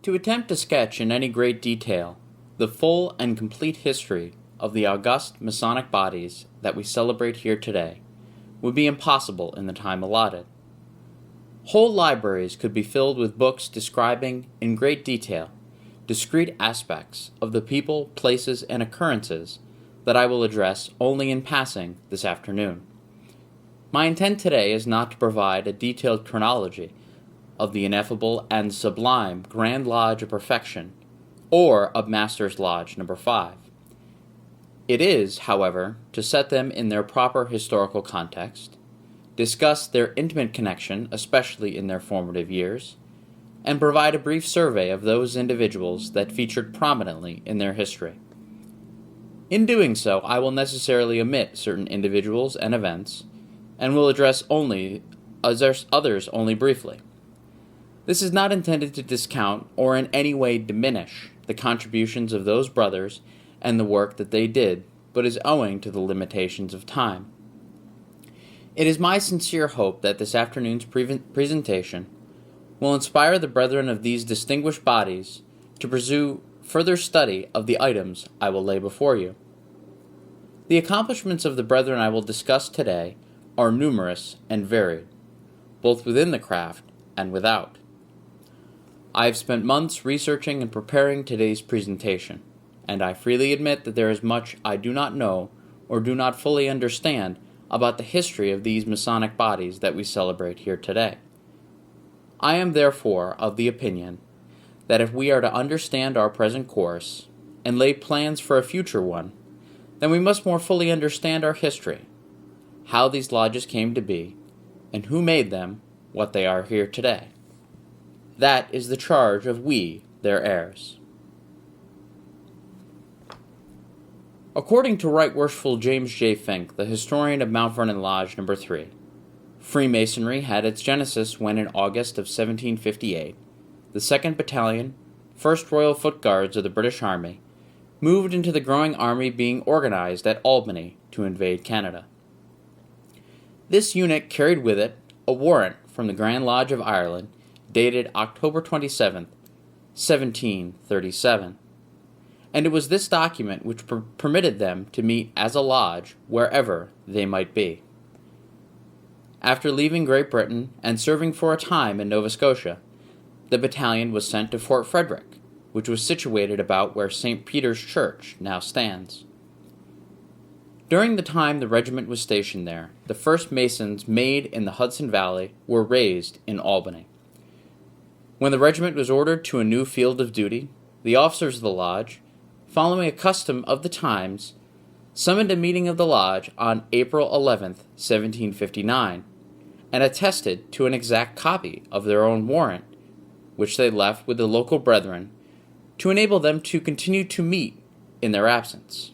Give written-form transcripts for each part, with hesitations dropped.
To attempt to sketch in any great detail the full and complete history of the august Masonic bodies that we celebrate here today would be impossible in the time allotted. Whole libraries could be filled with books describing, in great detail, discrete aspects of the people, places, and occurrences that I will address only in passing this afternoon. My intent today is not to provide a detailed chronology of the Ineffable and Sublime Grand Lodge of Perfection, or of Master's Lodge No. 5. It is, however, to set them in their proper historical context, discuss their intimate connection, especially in their formative years, and provide a brief survey of those individuals that featured prominently in their history. In doing so, I will necessarily omit certain individuals and events, and will address others only briefly. This is not intended to discount or in any way diminish the contributions of those brothers and the work that they did, but is owing to the limitations of time. It is my sincere hope that this afternoon's presentation will inspire the brethren of these distinguished bodies to pursue further study of the items I will lay before you. The accomplishments of the brethren I will discuss today are numerous and varied, both within the craft and without. I have spent months researching and preparing today's presentation, and I freely admit that there is much I do not know or do not fully understand about the history of these Masonic bodies that we celebrate here today. I am therefore of the opinion that if we are to understand our present course and lay plans for a future one, then we must more fully understand our history, how these lodges came to be, and who made them what they are here today. That is the charge of we, their heirs. According to Right Worshipful James J. Fink, the historian of Mount Vernon Lodge No. 3, Freemasonry had its genesis when in August of 1758, the 2nd Battalion, 1st Royal Foot Guards of the British Army, moved into the growing army being organized at Albany to invade Canada. This unit carried with it a warrant from the Grand Lodge of Ireland dated October 27, 1737, and it was this document which permitted them to meet as a lodge wherever they might be. After leaving Great Britain and serving for a time in Nova Scotia, the battalion was sent to Fort Frederick, which was situated about where St. Peter's Church now stands. During the time the regiment was stationed there, the first Masons made in the Hudson Valley were raised in Albany. When the regiment was ordered to a new field of duty, the officers of the lodge, following a custom of the times, summoned a meeting of the lodge on April 11, 1759, and attested to an exact copy of their own warrant, which they left with the local brethren to enable them to continue to meet in their absence.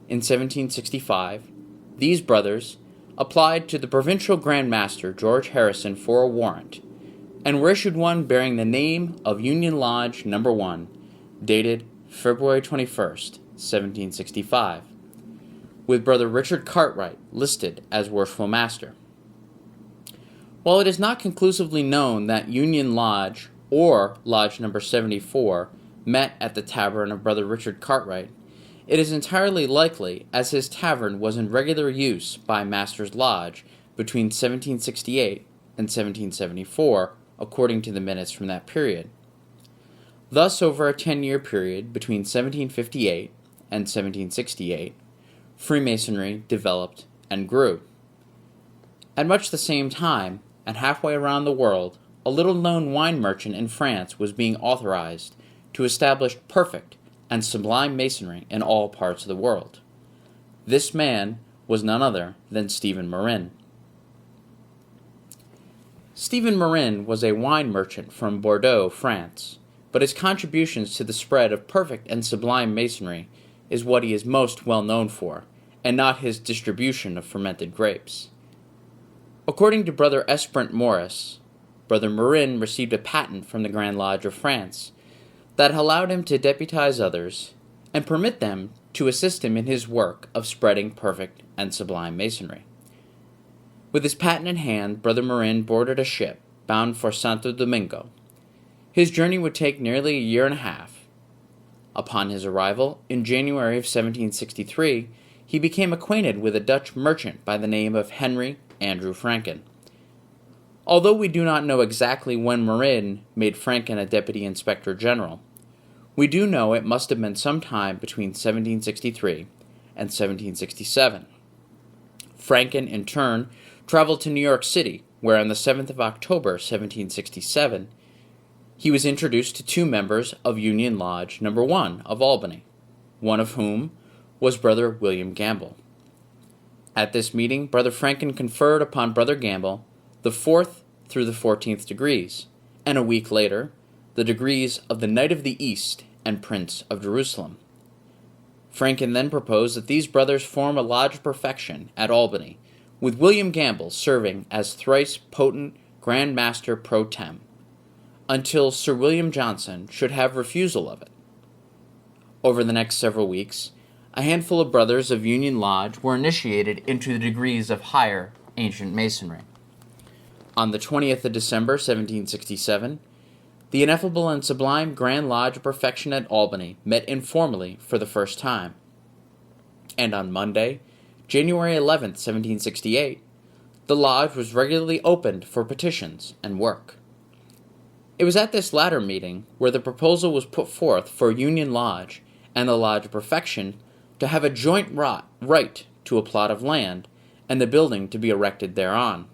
In 1765, these brothers applied to the provincial Grand Master George Harrison for a warrant, and were issued one bearing the name of Union Lodge No. 1, dated February 21, 1765, with Brother Richard Cartwright listed as Worshipful Master. While it is not conclusively known that Union Lodge or Lodge No. 74 met at the tavern of Brother Richard Cartwright, it is entirely likely, as his tavern was in regular use by Master's Lodge between 1768 and 1774, according to the minutes from that period. Thus, over a 10-year period between 1758 and 1768, Freemasonry developed and grew. At much the same time, and halfway around the world, a little-known wine merchant in France was being authorized to establish perfect and sublime masonry in all parts of the world. This man was none other than Stephen Marin. Stephen Marin was a wine merchant from Bordeaux, France, but his contributions to the spread of perfect and sublime masonry is what he is most well known for, and not his distribution of fermented grapes. According to Brother Esperant Morris, Brother Marin received a patent from the Grand Lodge of France that allowed him to deputize others and permit them to assist him in his work of spreading perfect and sublime masonry. With his patent in hand, Brother Marin boarded a ship bound for Santo Domingo. His journey would take nearly a year and a half. Upon his arrival in January of 1763, he became acquainted with a Dutch merchant by the name of Henry Andrew Franken. Although we do not know exactly when Marin made Franken a deputy inspector general, we do know it must have been sometime between 1763 and 1767. Franken, in turn, traveled to New York City, where on the 7th of October, 1767, he was introduced to two members of Union Lodge No. 1 of Albany, one of whom was Brother William Gamble. At this meeting, Brother Franken conferred upon Brother Gamble the 4th through the 14th degrees, and a week later, the degrees of the Knight of the East and Prince of Jerusalem. Franken then proposed that these brothers form a lodge of perfection at Albany, with William Gamble serving as thrice potent Grand Master pro tem, until Sir William Johnson should have refusal of it. Over the next several weeks, a handful of brothers of Union Lodge were initiated into the degrees of higher ancient Masonry. On the 20th of December, 1767, the Ineffable and Sublime Grand Lodge of Perfection at Albany met informally for the first time. And on Monday, January 11th, 1768, the lodge was regularly opened for petitions and work. It was at this latter meeting where the proposal was put forth for Union Lodge and the Lodge of Perfection to have a joint right to a plot of land and the building to be erected thereon.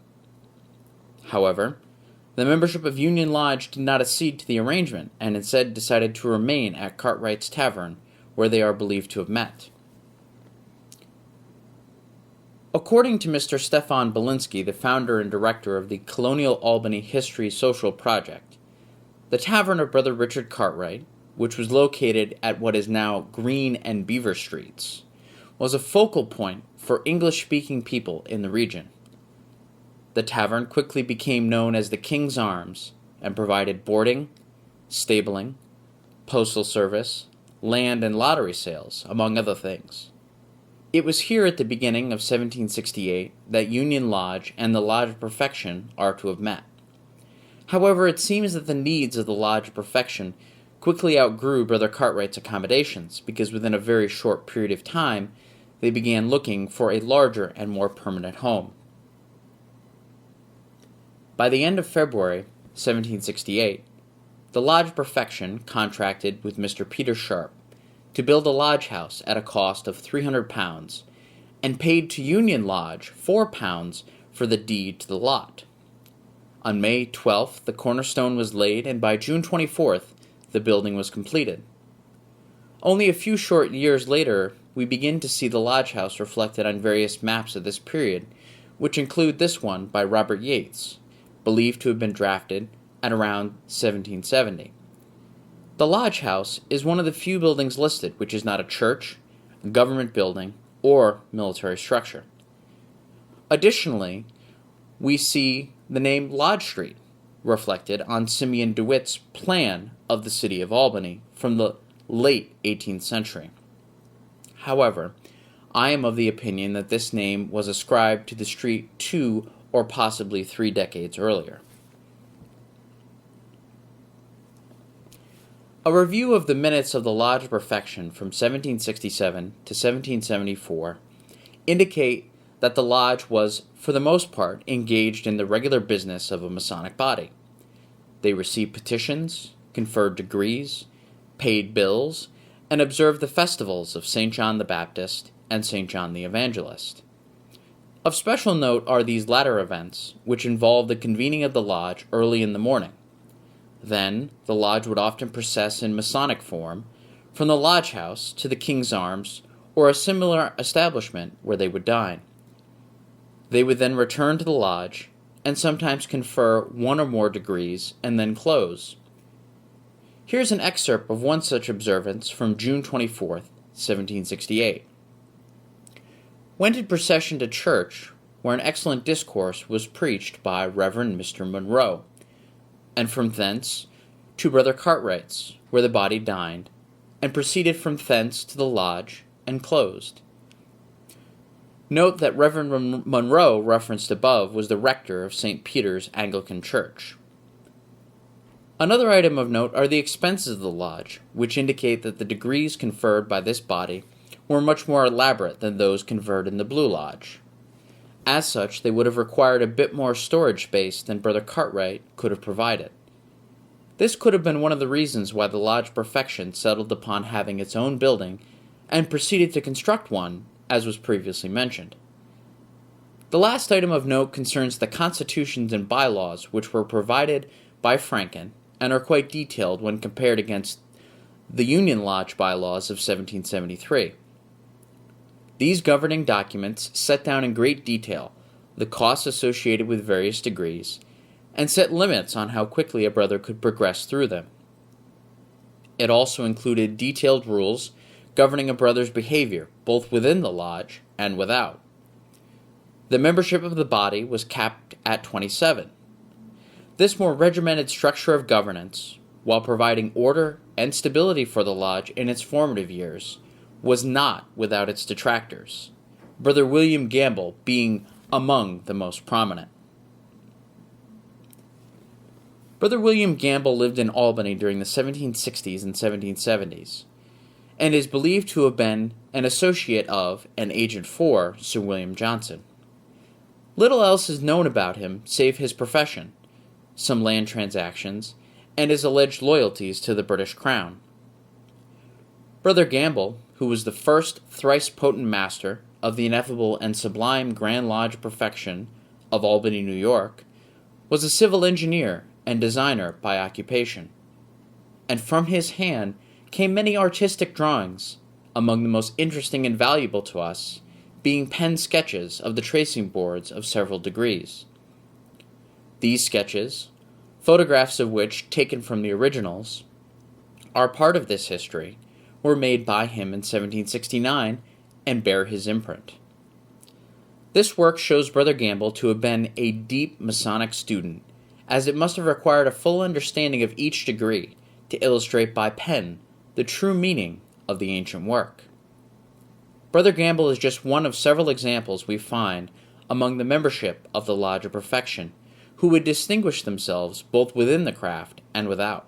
However, the membership of Union Lodge did not accede to the arrangement and instead decided to remain at Cartwright's Tavern, where they are believed to have met. According to Mr. Stefan Belinsky, the founder and director of the Colonial Albany History Social Project, the Tavern of Brother Richard Cartwright, which was located at what is now Green and Beaver Streets, was a focal point for English-speaking people in the region. The tavern quickly became known as the King's Arms and provided boarding, stabling, postal service, land and lottery sales, among other things. It was here at the beginning of 1768 that Union Lodge and the Lodge of Perfection are to have met. However, it seems that the needs of the Lodge of Perfection quickly outgrew Brother Cartwright's accommodations, because within a very short period of time, they began looking for a larger and more permanent home. By the end of February 1768, the Lodge of Perfection contracted with Mr. Peter Sharp to build a lodge house at a cost of £300 and paid to Union Lodge £4 for the deed to the lot. On May 12th, the cornerstone was laid, and by June 24th, the building was completed. Only a few short years later, we begin to see the lodge house reflected on various maps of this period, which include this one by Robert Yates, believed to have been drafted at around 1770. The lodge house is one of the few buildings listed which is not a church, a government building, or military structure. Additionally, we see the name Lodge Street reflected on Simeon DeWitt's plan of the city of Albany from the late 18th century. However, I am of the opinion that this name was ascribed to the street 2 or possibly 3 decades earlier. A review of the minutes of the Lodge of Perfection from 1767 to 1774 indicate that the lodge was, for the most part, engaged in the regular business of a Masonic body. They received petitions, conferred degrees, paid bills, and observed the festivals of St. John the Baptist and St. John the Evangelist. Of special note are these latter events, which involve the convening of the lodge early in the morning. Then, the lodge would often process in Masonic form from the lodge house to the King's Arms or a similar establishment where they would dine. They would then return to the lodge and sometimes confer one or more degrees and then close. Here's an excerpt of one such observance from June 24th, 1768. Went in procession to church, where an excellent discourse was preached by Reverend Mr. Monroe, and from thence to Brother Cartwright's, where the body dined, and proceeded from thence to the lodge, and closed. Note that Reverend Monroe, referenced above, was the rector of St. Peter's Anglican Church. Another item of note are the expenses of the lodge, which indicate that the degrees conferred by this body were much more elaborate than those conferred in the Blue Lodge. As such, they would have required a bit more storage space than Brother Cartwright could have provided. This could have been one of the reasons why the Lodge Perfection settled upon having its own building and proceeded to construct one, as was previously mentioned. The last item of note concerns the constitutions and bylaws which were provided by Franken and are quite detailed when compared against the Union Lodge bylaws of 1773. These governing documents set down in great detail the costs associated with various degrees and set limits on how quickly a brother could progress through them. It also included detailed rules governing a brother's behavior, both within the lodge and without. The membership of the body was capped at 27. This more regimented structure of governance, while providing order and stability for the lodge in its formative years, was not without its detractors, Brother William Gamble being among the most prominent. Brother William Gamble lived in Albany during the 1760s and 1770s, and is believed to have been an associate of and agent for Sir William Johnson. Little else is known about him save his profession, some land transactions, and his alleged loyalties to the British Crown. Brother Gamble, who was the first thrice potent master of the Ineffable and Sublime Grand Lodge Perfection of Albany, New York, was a civil engineer and designer by occupation, and from his hand came many artistic drawings, among the most interesting and valuable to us being pen sketches of the tracing boards of several degrees. These sketches, photographs of which, taken from the originals, are part of this history, were made by him in 1769 and bear his imprint. This work shows Brother Gamble to have been a deep Masonic student, as it must have required a full understanding of each degree to illustrate by pen the true meaning of the ancient work. Brother Gamble is just one of several examples we find among the membership of the Lodge of Perfection, who would distinguish themselves both within the craft and without.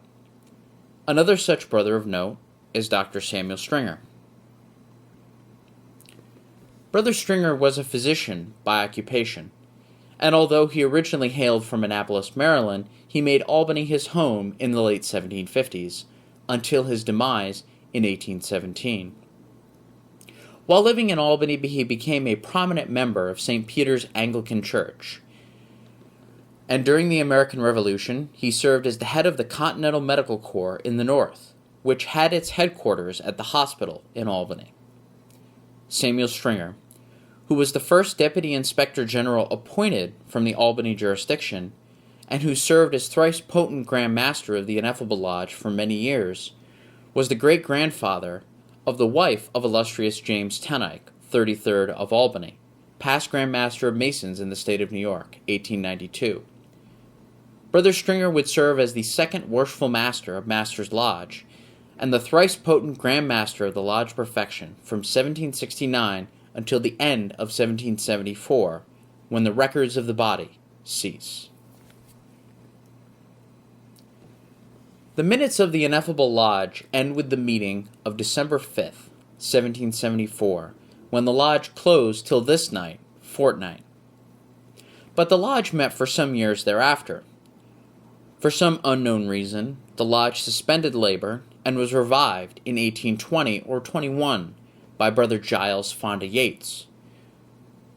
Another such brother of note is Dr. Samuel Stringer. Brother Stringer was a physician by occupation, and although he originally hailed from Annapolis, Maryland, he made Albany his home in the late 1750s, until his demise in 1817. While living in Albany, he became a prominent member of St. Peter's Anglican Church, and during the American Revolution, he served as the head of the Continental Medical Corps in the North, which had its headquarters at the hospital in Albany. Samuel Stringer, who was the first Deputy Inspector General appointed from the Albany jurisdiction, and who served as thrice potent Grand Master of the Ineffable Lodge for many years, was the great-grandfather of the wife of illustrious James Eyck, 33rd of Albany, past Grand Master of Masons in the state of New York, 1892. Brother Stringer would serve as the second worshipful master of Master's Lodge, and the thrice potent Grand Master of the Lodge Perfection from 1769 until the end of 1774, when the records of the body cease. The minutes of the Ineffable Lodge end with the meeting of December 5th, 1774, when the lodge closed till this night, fortnight. But the lodge met for some years thereafter. For some unknown reason, the lodge suspended labor and was revived in 1820 or 21 by Brother Giles Fonda Yates.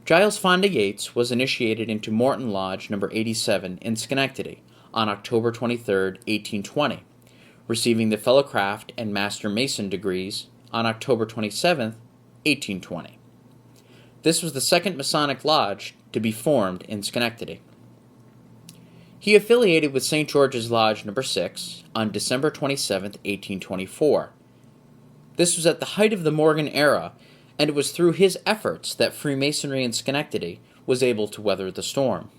Giles Fonda Yates was initiated into Morton Lodge No. 87 in Schenectady on October 23, 1820, receiving the Fellowcraft and Master Mason degrees on October 27, 1820. This was the second Masonic Lodge to be formed in Schenectady. He affiliated with St. George's Lodge No. 6 on December 27, 1824. This was at the height of the Morgan era, and it was through his efforts that Freemasonry in Schenectady was able to weather the storm.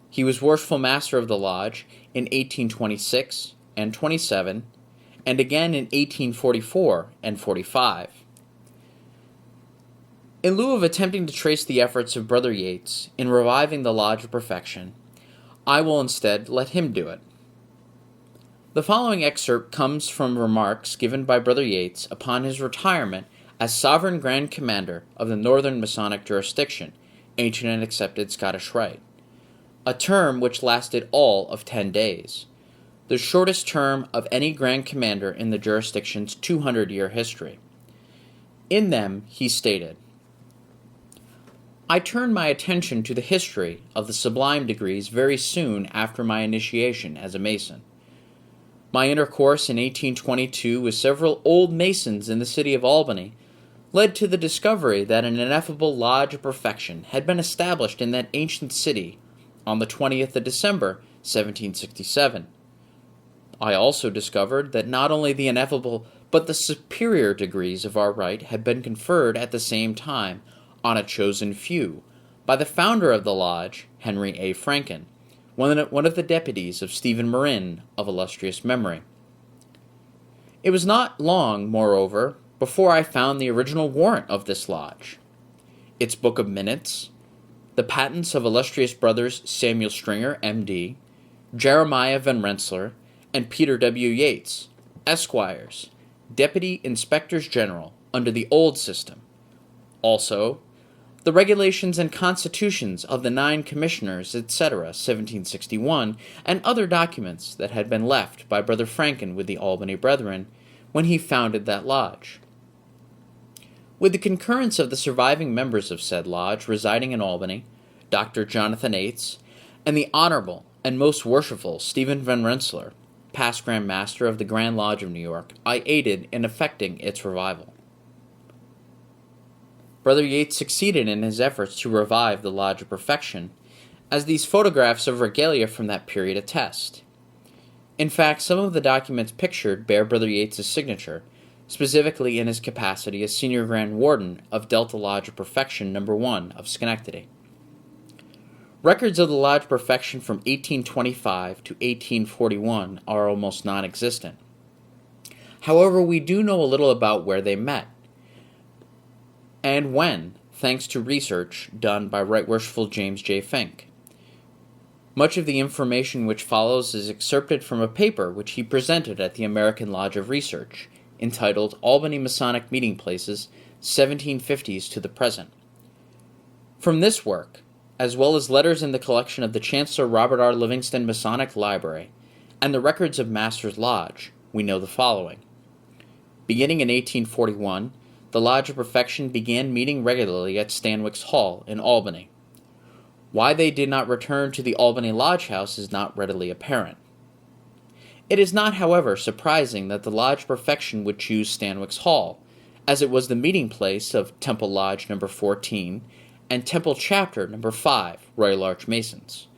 He was worshipful master of the lodge in 1826 and 27, and again in 1844 and 45. In lieu of attempting to trace the efforts of Brother Yates in reviving the Lodge of Perfection, I will instead let him do it. The following excerpt comes from remarks given by Brother Yates upon his retirement as Sovereign Grand Commander of the Northern Masonic Jurisdiction, Ancient and Accepted Scottish-Rite, a term which lasted all of 10 days, the shortest term of any Grand Commander in the jurisdiction's 200-year history. In them, he stated, I turned my attention to the history of the Sublime degrees very soon after my initiation as a Mason. My intercourse in 1822 with several old Masons in the city of Albany led to the discovery that an Ineffable Lodge of Perfection had been established in that ancient city on the 20th of December, 1767. I also discovered that not only the Ineffable but the superior degrees of our rite had been conferred at the same time on a chosen few by the founder of the lodge, Henry A. Franken, one of the deputies of Stephen Marin of illustrious memory. It was not long, moreover, before I found the original warrant of this lodge, its book of minutes, the patents of illustrious brothers Samuel Stringer, M.D., Jeremiah Van Rensselaer, and Peter W. Yates, Esquires, Deputy Inspectors General under the old system. Also, the regulations and constitutions of the 9 commissioners, etc., 1761, and other documents that had been left by Brother Franken with the Albany Brethren when he founded that lodge. With the concurrence of the surviving members of said lodge residing in Albany, Dr. Jonathan Eyck, and the Honorable and Most Worshipful Stephen Van Rensselaer, past Grand Master of the Grand Lodge of New York, I aided in effecting its revival. Brother Yates succeeded in his efforts to revive the Lodge of Perfection, as these photographs of regalia from that period attest. In fact, some of the documents pictured bear Brother Yates' signature, specifically in his capacity as Senior Grand Warden of Delta Lodge of Perfection No. 1 of Schenectady. Records of the Lodge of Perfection from 1825 to 1841 are almost non-existent. However, we do know a little about where they met, and when, thanks to research done by Right Worshipful James J. Fink. Much of the information which follows is excerpted from a paper which he presented at the American Lodge of Research, entitled Albany Masonic Meeting Places, 1750s to the Present. From this work, as well as letters in the collection of the Chancellor Robert R. Livingston Masonic Library, and the records of Master's Lodge, we know the following. Beginning in 1841, the Lodge of Perfection began meeting regularly at Stanwix Hall in Albany. Why they did not return to the Albany Lodge House is not readily apparent. It is not, however, surprising that the Lodge of Perfection would choose Stanwix Hall, as it was the meeting place of Temple Lodge No. 14 and Temple Chapter No. 5, Royal Arch Masons.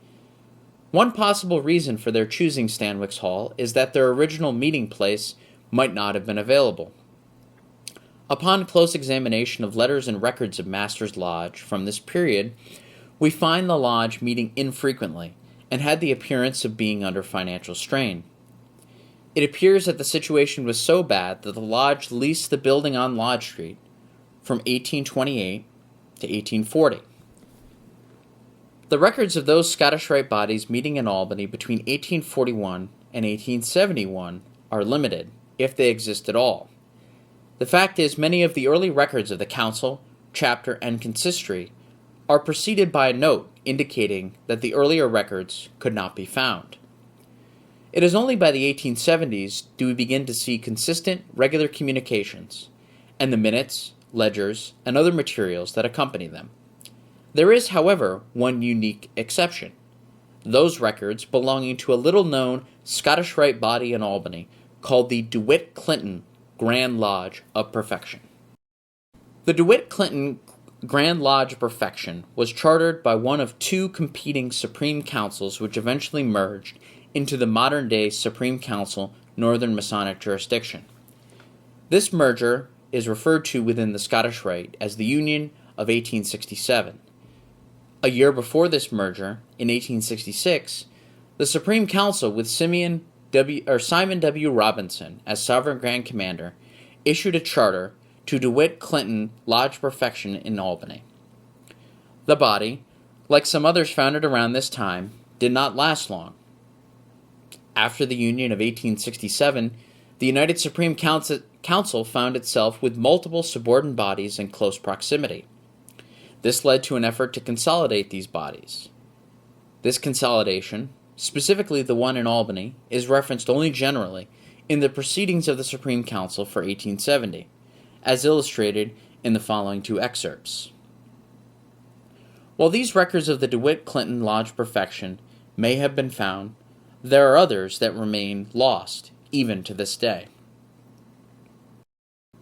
One possible reason for their choosing Stanwix Hall is that their original meeting place might not have been available. Upon close examination of letters and records of Master's Lodge from this period, we find the lodge meeting infrequently and had the appearance of being under financial strain. It appears that the situation was so bad that the lodge leased the building on Lodge Street from 1828 to 1840. The records of those Scottish-Rite bodies meeting in Albany between 1841 and 1871 are limited, if they exist at all. The fact is, many of the early records of the council, chapter, and consistory are preceded by a note indicating that the earlier records could not be found. It is only by the 1870s do we begin to see consistent, regular communications, and the minutes, ledgers, and other materials that accompany them. There is, however, one unique exception. Those records belonging to a little-known Scottish-Rite body in Albany called the DeWitt Clinton Grand Lodge of Perfection. The DeWitt Clinton Grand Lodge of Perfection was chartered by one of 2 competing Supreme Councils which eventually merged into the modern-day Supreme Council Northern Masonic Jurisdiction. This merger is referred to within the Scottish-Rite as the Union of 1867. A year before this merger, in 1866, the Supreme Council with Simon W. Robinson as Sovereign Grand Commander issued a charter to DeWitt Clinton Lodge Perfection in Albany. The body, like some others founded around this time, did not last long. After the Union of 1867, the United Supreme Council found itself with multiple subordinate bodies in close proximity. This led to an effort to consolidate these bodies. This consolidation, specifically the one in Albany, is referenced only generally in the Proceedings of the Supreme Council for 1870, as illustrated in the following two excerpts. While these records of the DeWitt Clinton Lodge Perfection may have been found, there are others that remain lost, even to this day.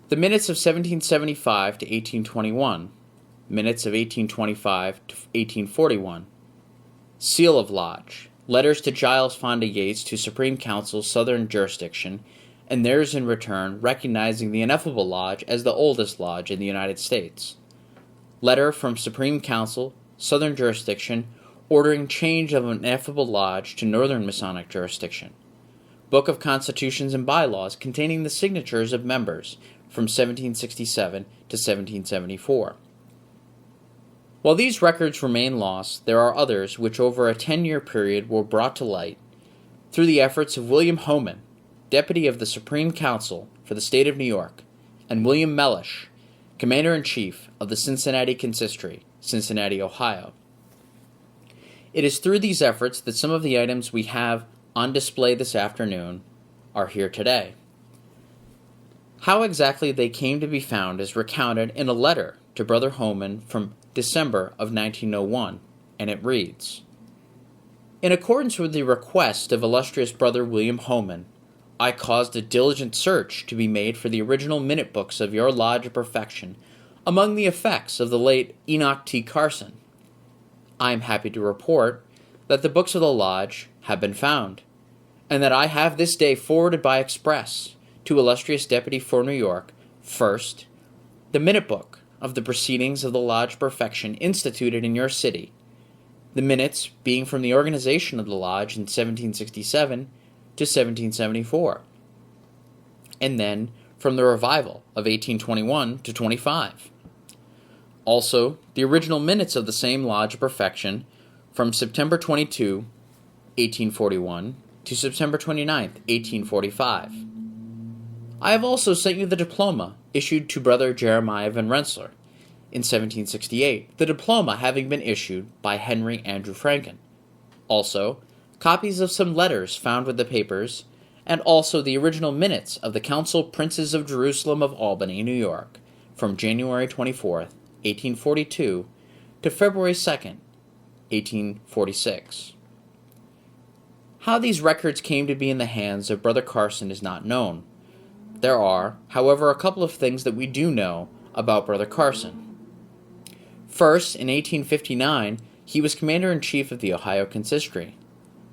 The minutes of 1775 to 1821, minutes of 1825 to 1841, Seal of Lodge, letters to Giles Fonda Yates to Supreme Council Southern Jurisdiction, and theirs in return recognizing the Ineffable Lodge as the oldest lodge in the United States. Letter from Supreme Council Southern Jurisdiction ordering change of an Ineffable Lodge to Northern Masonic Jurisdiction. Book of Constitutions and Bylaws containing the signatures of members from 1767 to 1774. While these records remain lost, there are others which over a 10-year period were brought to light through the efforts of William Homan, Deputy of the Supreme Council for the State of New York, and William Mellish, Commander-in-Chief of the Cincinnati Consistory, Cincinnati, Ohio. It is through these efforts that some of the items we have on display this afternoon are here today. How exactly they came to be found is recounted in a letter to Brother Homan from December of 1901, and it reads, "In accordance with the request of illustrious Brother William Homan, I caused a diligent search to be made for the original minute books of your Lodge of Perfection among the effects of the late Enoch T. Carson. I am happy to report that the books of the Lodge have been found, and that I have this day forwarded by express to illustrious Deputy for New York, first, the minute book of the proceedings of the Lodge Perfection instituted in your city, the minutes being from the organization of the Lodge in 1767 to 1774, and then from the revival of 1821 to 25. Also, the original minutes of the same Lodge of Perfection from September 22, 1841 to September 29, 1845. I have also sent you the diploma issued to Brother Jeremiah Van Rensselaer in 1768, the diploma having been issued by Henry Andrew Franken. Also, copies of some letters found with the papers, and also the original minutes of the Council Princes of Jerusalem of Albany, New York, from January 24th, 1842 to February 2nd, 1846. How these records came to be in the hands of Brother Carson is not known. There are, however, a couple of things that we do know about Brother Carson. First, in 1859, he was Commander-in-Chief of the Ohio Consistory.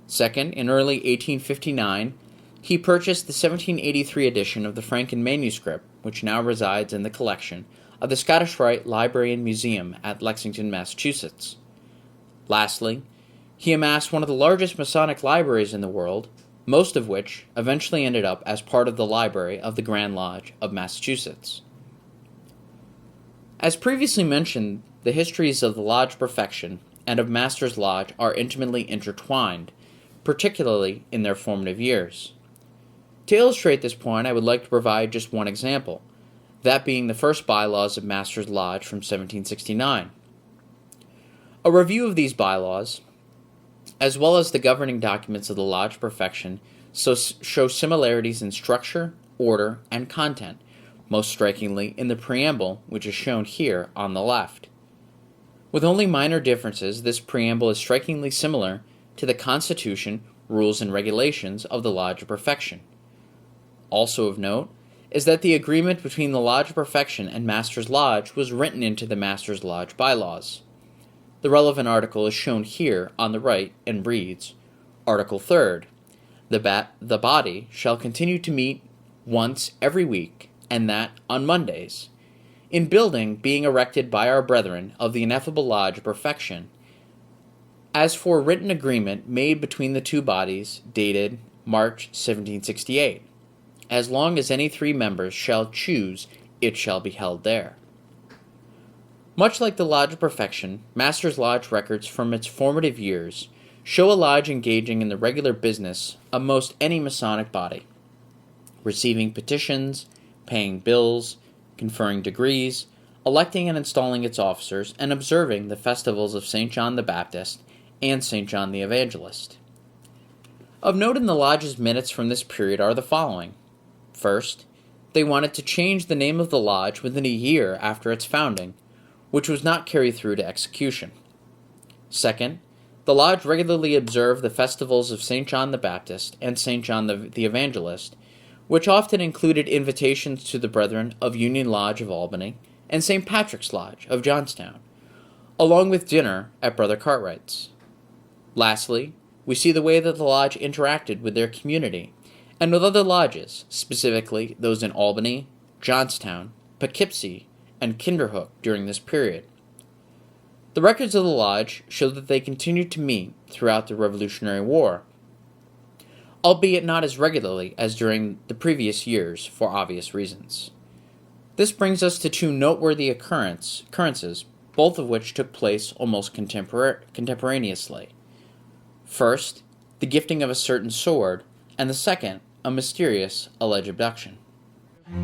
Second, in early 1859, he purchased the 1783 edition of the Franken manuscript, which now resides in the collection of the Scottish-Rite Library and Museum at Lexington, Massachusetts. Lastly, he amassed one of the largest Masonic libraries in the world, most of which eventually ended up as part of the library of the Grand Lodge of Massachusetts. As previously mentioned, the histories of the Lodge Perfection and of Master's Lodge are intimately intertwined, particularly in their formative years. To illustrate this point, I would like to provide just one example, that being the first bylaws of Master's Lodge from 1769. A review of these bylaws, as well as the governing documents of the Lodge Perfection, show similarities in structure, order, and content, most strikingly in the preamble, which is shown here on the left. With only minor differences, this preamble is strikingly similar to the Constitution, rules, and regulations of the Lodge of Perfection. Also of note is that the agreement between the Lodge of Perfection and Master's Lodge was written into the Master's Lodge bylaws. The relevant article is shown here on the right and reads, Article 3rd, the body shall continue to meet once every week, and that on Mondays, in building being erected by our brethren of the Ineffable Lodge of Perfection, as for written agreement made between the two bodies, dated March 1768, as long as any three members shall choose, it shall be held there. Much like the Lodge of Perfection, Master's Lodge records from its formative years show a lodge engaging in the regular business of most any Masonic body, receiving petitions, paying bills, conferring degrees, electing and installing its officers, and observing the festivals of St. John the Baptist and St. John the Evangelist. Of note in the lodge's minutes from this period are the following. First, they wanted to change the name of the lodge within a year after its founding, which was not carried through to execution. Second, the lodge regularly observed the festivals of St. John the Baptist and St. John the Evangelist, which often included invitations to the Brethren of Union Lodge of Albany and St. Patrick's Lodge of Johnstown, along with dinner at Brother Cartwright's. Lastly, we see the way that the lodge interacted with their community and with other lodges, specifically those in Albany, Johnstown, Poughkeepsie, and Kinderhook during this period. The records of the lodge show that they continued to meet throughout the Revolutionary War, albeit not as regularly as during the previous years for obvious reasons. This brings us to two noteworthy occurrences, both of which took place almost contemporaneously. First, the gifting of a certain sword, and the second, a mysterious alleged abduction.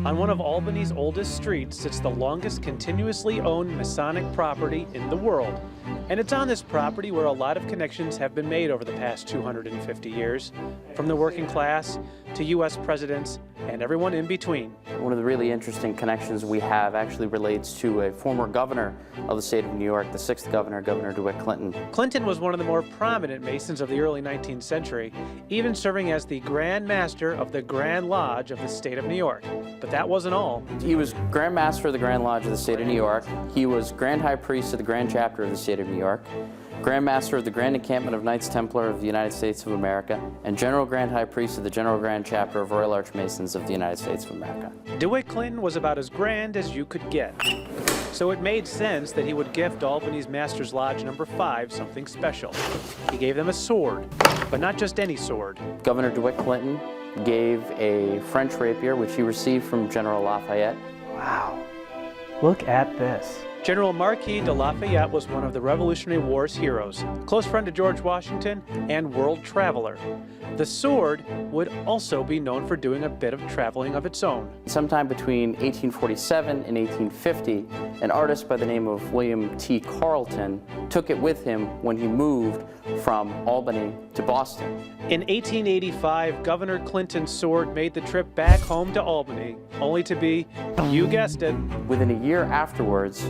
On one of Albany's oldest streets sits the longest continuously owned Masonic property in the world. And it's on this property where a lot of connections have been made over the past 250 years, from the working class to U.S. presidents and everyone in between. One of the really interesting connections we have actually relates to a former governor of the state of New York, the sixth governor, Governor DeWitt Clinton. Clinton was one of the more prominent Masons of the early 19th century, even serving as the Grand Master of the Grand Lodge of the state of New York. But that wasn't all. He was Grand Master of the Grand Lodge of the state of New York. He was Grand High Priest of the Grand Chapter of the state of New York, Grand Master of the Grand Encampment of Knights Templar of the United States of America, and General Grand High Priest of the General Grand Chapter of Royal Arch Masons of the United States of America. DeWitt Clinton was about as grand as you could get. So it made sense that he would gift Albany's Master's Lodge number 5 something special. He gave them a sword, but not just any sword. Governor DeWitt Clinton gave a French rapier, which he received from General Lafayette. Wow, look at this. General Marquis de Lafayette was one of the Revolutionary War's heroes, close friend to George Washington, and world traveler. The sword would also be known for doing a bit of traveling of its own. Sometime between 1847 and 1850, an artist by the name of William T. Carleton took it with him when he moved from Albany to Boston. In 1885, Governor Clinton's sword made the trip back home to Albany, only to be, you guessed it, within a year afterwards,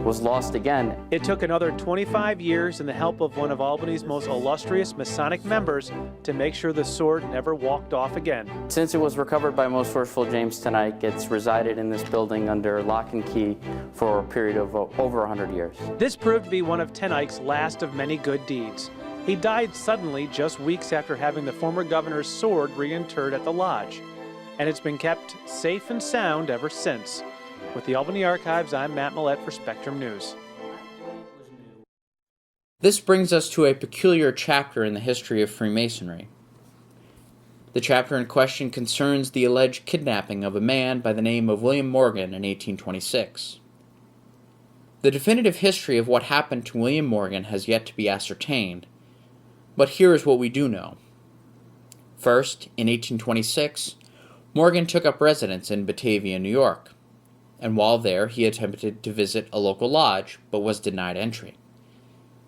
was lost again. It took another 25 years and the help of one of Albany's most illustrious Masonic members to make sure the sword never walked off again. Since it was recovered by Most Worshipful James Eyck, it's resided in this building under lock and key for a period of over 100 years. This proved to be one of Eyck's last of many good deeds. He died suddenly just weeks after having the former governor's sword reinterred at the lodge, and it's been kept safe and sound ever since. With the Albany Archives, I'm Matt Millett for Spectrum News. This brings us to a peculiar chapter in the history of Freemasonry. The chapter in question concerns the alleged kidnapping of a man by the name of William Morgan in 1826. The definitive history of what happened to William Morgan has yet to be ascertained, but here is what we do know. First, in 1826, Morgan took up residence in Batavia, New York, and while there he attempted to visit a local lodge, but was denied entry.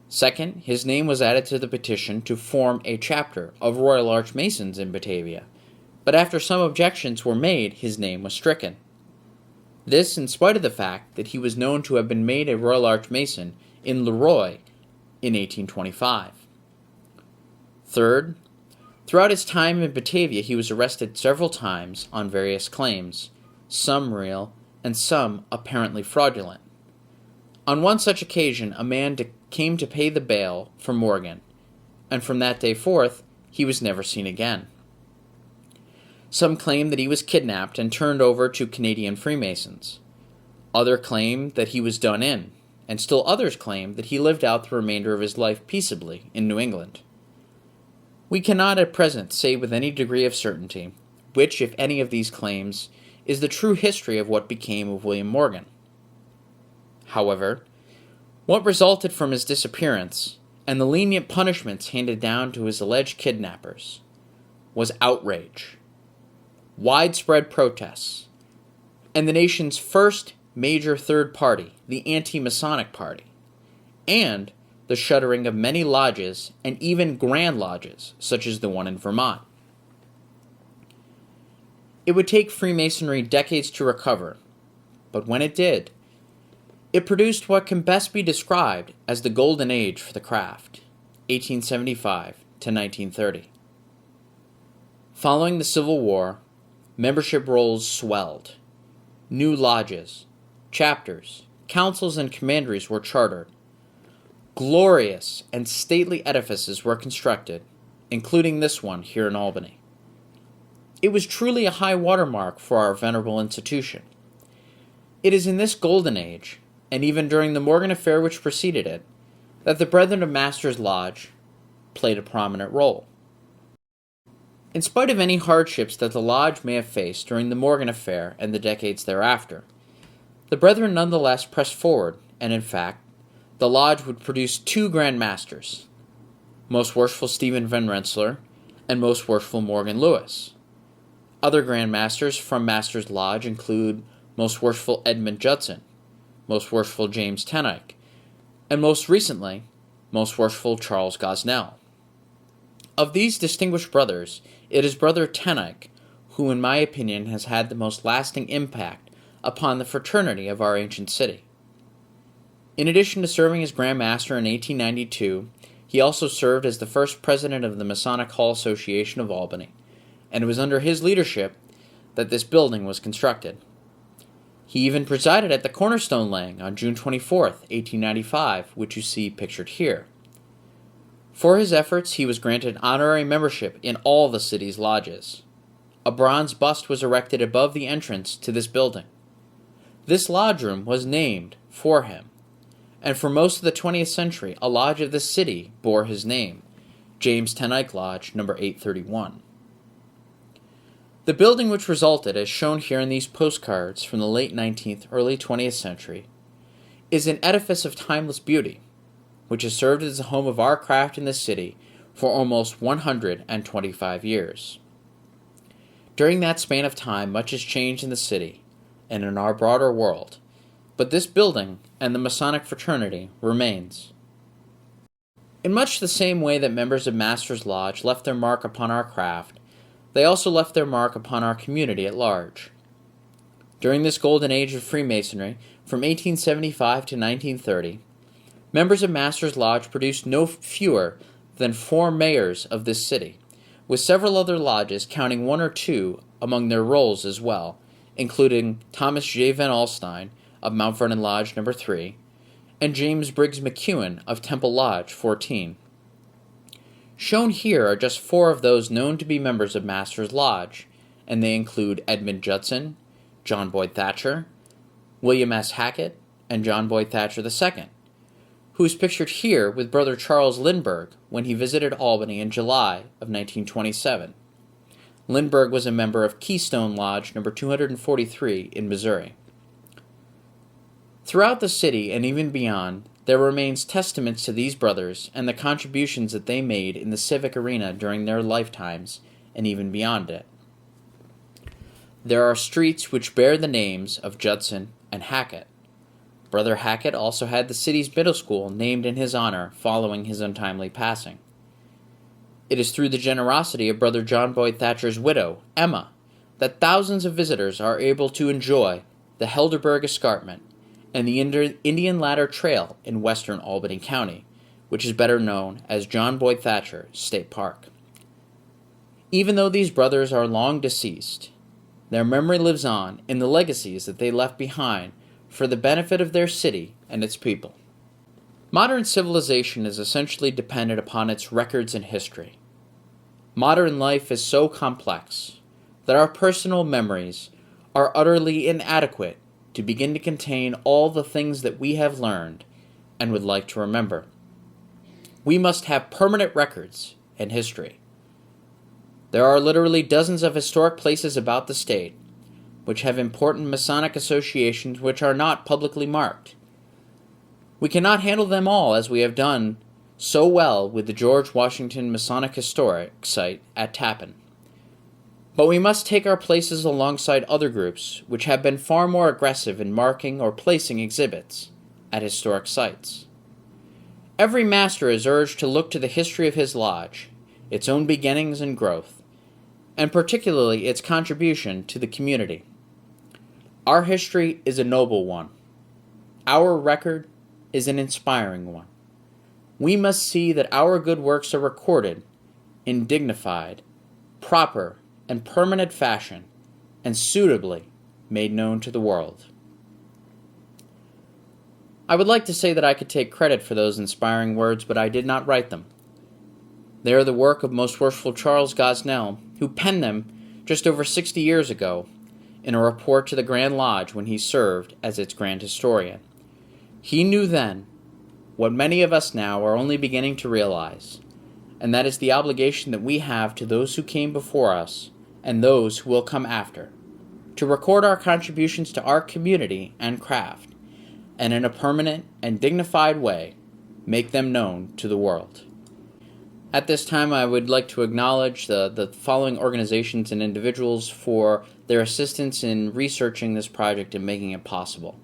Second, his name was added to the petition to form a chapter of Royal Arch Masons in Batavia, but after some objections were made, his name was stricken. This in spite of the fact that he was known to have been made a Royal Arch Mason in Leroy in 1825. Third, throughout his time in Batavia he was arrested several times on various claims, some real and some apparently fraudulent. On one such occasion, a man came to pay the bail for Morgan, and from that day forth, he was never seen again. Some claim that he was kidnapped and turned over to Canadian Freemasons. Others claim that he was done in, and still others claim that he lived out the remainder of his life peaceably in New England. We cannot at present say with any degree of certainty which, if any of these claims, is the true history of what became of William Morgan. However, what resulted from his disappearance, and the lenient punishments handed down to his alleged kidnappers was outrage, widespread protests, and the nation's first major third party, the anti-Masonic Party, and the shuttering of many lodges and even grand lodges, such as the one in Vermont. It would take Freemasonry decades to recover, but when it did, it produced what can best be described as the golden age for the craft, 1875 to 1930. Following the Civil War, membership rolls swelled. New lodges, chapters, councils, and commanderies were chartered. Glorious and stately edifices were constructed, including this one here in Albany. It was truly a high watermark for our venerable institution. It is in this golden age, and even during the Morgan affair which preceded it, that the Brethren of Masters Lodge played a prominent role. In spite of any hardships that the Lodge may have faced during the Morgan affair and the decades thereafter, the Brethren nonetheless pressed forward, and in fact, the Lodge would produce two Grand Masters, Most Worshipful Stephen Van Rensselaer and Most Worshipful Morgan Lewis. Other Grand Masters from Masters Lodge include Most Worshipful Edmund Judson, Most Worshipful James Ten Eyck, and most recently, Most Worshipful Charles Gosnell. Of these distinguished brothers, it is Brother Ten Eyck who, in my opinion, has had the most lasting impact upon the fraternity of our ancient city. In addition to serving as Grand Master in 1892, he also served as the first president of the Masonic Hall Association of Albany, and it was under his leadership that this building was constructed. He even presided at the cornerstone laying on June 24, 1895, which you see pictured here. For his efforts, he was granted honorary membership in all the city's lodges. A bronze bust was erected above the entrance to this building. This lodge room was named for him, and for most of the 20th century, a lodge of the city bore his name, James Ten Eyck Lodge, number 831. The building which resulted, as shown here in these postcards from the late 19th, early 20th century, is an edifice of timeless beauty, which has served as the home of our craft in this city for almost 125 years. During that span of time, much has changed in the city and in our broader world, but this building and the Masonic fraternity remains. In much the same way that members of Masters Lodge left their mark upon our craft, they also left their mark upon our community at large. During this golden age of Freemasonry, from 1875 to 1930, members of Masters Lodge produced no fewer than 4 mayors of this city, with several other lodges counting 1 or 2 among their rolls as well, including Thomas J. Van Alstyne of Mount Vernon Lodge No. 3, and James Briggs McEwen of Temple Lodge 14. Shown here are just 4 of those known to be members of Masters Lodge, and they include Edmund Judson, John Boyd Thatcher, William S. Hackett, and John Boyd Thatcher II, who is pictured here with Brother Charles Lindbergh when he visited Albany in July of 1927. Lindbergh was a member of Keystone Lodge No. 243 in Missouri. Throughout the city and even beyond, there remains testaments to these brothers and the contributions that they made in the civic arena during their lifetimes and even beyond it. There are streets which bear the names of Judson and Hackett. Brother Hackett also had the city's middle school named in his honor following his untimely passing. It is through the generosity of Brother John Boyd Thatcher's widow, Emma, that thousands of visitors are able to enjoy the Helderberg Escarpment and the Indian Ladder Trail in western Albany County, which is better known as John Boyd Thatcher State Park. Even though these brothers are long deceased, their memory lives on in the legacies that they left behind for the benefit of their city and its people. Modern civilization is essentially dependent upon its records and history. Modern life is so complex that our personal memories are utterly inadequate to begin to contain all the things that we have learned and would like to remember. We must have permanent records and history. There are literally dozens of historic places about the state which have important Masonic associations which are not publicly marked. We cannot handle them all as we have done so well with the George Washington Masonic Historic Site at Tappan. But we must take our places alongside other groups which have been far more aggressive in marking or placing exhibits at historic sites. Every master is urged to look to the history of his lodge, its own beginnings and growth, and particularly its contribution to the community. Our history is a noble one. Our record is an inspiring one. We must see that our good works are recorded in dignified, proper, and permanent fashion, and suitably made known to the world. I would like to say that I could take credit for those inspiring words, but I did not write them. They are the work of Most Worshipful Charles Gosnell, who penned them just over 60 years ago in a report to the Grand Lodge when he served as its Grand Historian. He knew then what many of us now are only beginning to realize, and that is the obligation that we have to those who came before us and those who will come after, to record our contributions to our community and craft, and in a permanent and dignified way, make them known to the world. At this time, I would like to acknowledge the following organizations and individuals for their assistance in researching this project and making it possible.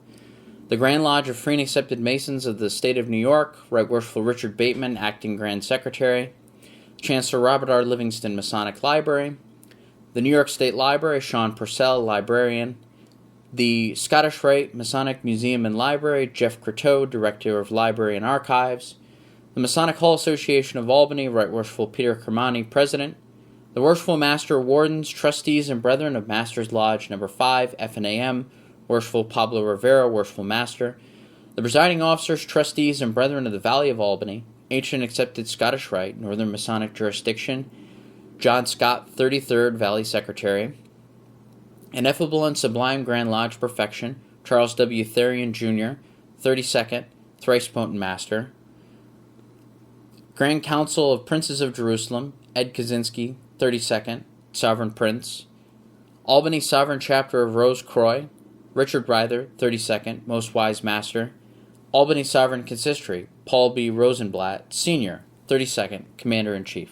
The Grand Lodge of Free and Accepted Masons of the State of New York, Right Worshipful Richard Bateman, Acting Grand Secretary, Chancellor Robert R. Livingston Masonic Library, the New York State Library, Sean Purcell, Librarian, the Scottish-Rite Masonic Museum and Library, Jeff Croteau, Director of Library and Archives, the Masonic Hall Association of Albany, Right Worshipful Peter Kermani, President, the Worshipful Master Wardens, Trustees and Brethren of Masters Lodge No. 5, F&AM, Worshipful Pablo Rivera, Worshipful Master, the Presiding Officers, Trustees and Brethren of the Valley of Albany, Ancient Accepted Scottish-Rite, Northern Masonic Jurisdiction, John Scott, 33rd Valley Secretary, Ineffable and Sublime Grand Lodge Perfection, Charles W. Therian, Jr., 32nd, Thrice Potent Master, Grand Council of Princes of Jerusalem, Ed Kaczynski, 32nd, Sovereign Prince, Albany Sovereign Chapter of Rose Croix, Richard Ryther, 32nd, Most Wise Master, Albany Sovereign Consistory, Paul B. Rosenblatt, Sr., 32nd, Commander-in-Chief.